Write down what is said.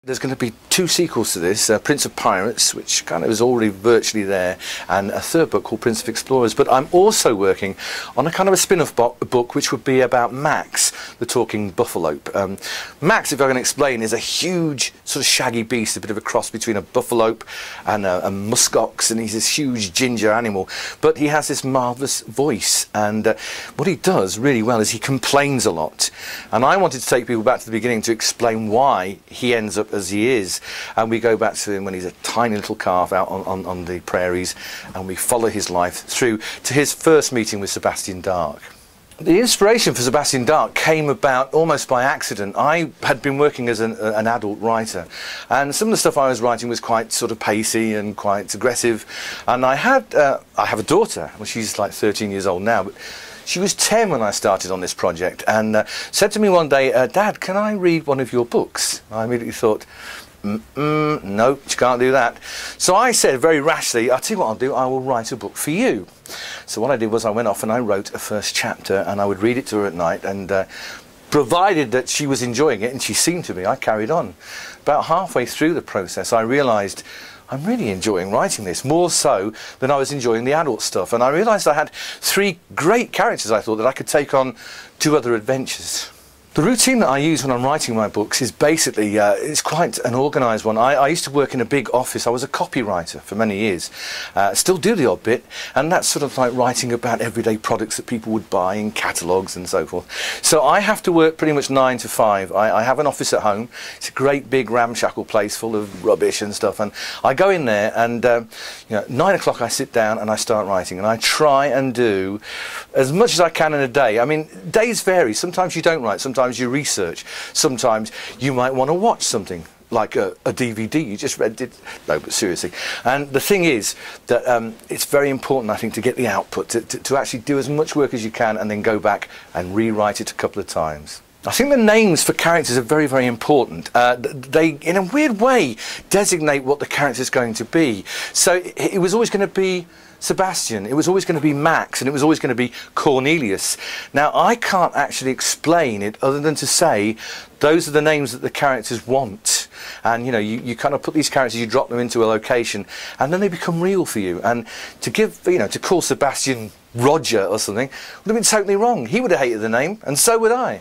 There's going to be 2 sequels to this, Prince of Pirates, which kind of is already virtually there, and a 3rd book called Prince of Explorers. But I'm also working on a kind of a spin-off book which would be about Max, the talking buffalope. Max, if I can explain, is a huge sort of shaggy beast, a bit of a cross between a buffalope and a muskox, and he's this huge ginger animal. But he has this marvellous voice, and what he does really well is he complains a lot. And I wanted to take people back to the beginning to explain why he ends up as he is, and we go back to him when he's a tiny little calf out on the prairies, and we follow his life through to his first meeting with Sebastian Darke. The inspiration for Sebastian Darke came about almost by accident. I had been working as an adult writer, and some of the stuff I was writing was quite sort of pacey and quite aggressive, and I have a daughter. Well, she's like 13 years old now, but she was 10 when I started on this project, and said to me one day, "Dad, can I read one of your books?" I immediately thought, no, you can't do that. So I said very rashly, "I'll tell you what I'll do, I will write a book for you." So what I did was I went off and I wrote a first chapter, and I would read it to her at night, and provided that she was enjoying it, and she seemed to be, I carried on. About halfway through the process, I realised I'm really enjoying writing this, more so than I was enjoying the adult stuff. And I realised I had 3 great characters, I thought, that I could take on 2 other adventures. The routine that I use when I'm writing my books is basically, it's quite an organised one. I used to work in a big office. I was a copywriter for many years. Still do the odd bit, and that's sort of like writing about everyday products that people would buy in catalogues and so forth. So I have to work pretty much 9 to 5. I have an office at home. It's a great big ramshackle place full of rubbish and stuff, and I go in there, and you know, 9 o'clock I sit down and I start writing, and I try and do as much as I can in a day. I mean, days vary. Sometimes you don't write, sometimes you research, sometimes you might want to watch something like a DVD you just read it. No, but seriously. And the thing is that it's very important, I think, to get the output, to actually do as much work as you can and then go back and rewrite it a couple of times. I think the names for characters are very, very important. They, in a weird way, designate what the character is going to be. So it was always going to be Sebastian, it was always going to be Max, and it was always going to be Cornelius. Now, I can't actually explain it other than to say those are the names that the characters want. And, you know, you kind of put these characters, you drop them into a location, and then they become real for you. And to give, you know, to call Sebastian Roger or something would have been totally wrong. He would have hated the name, and so would I.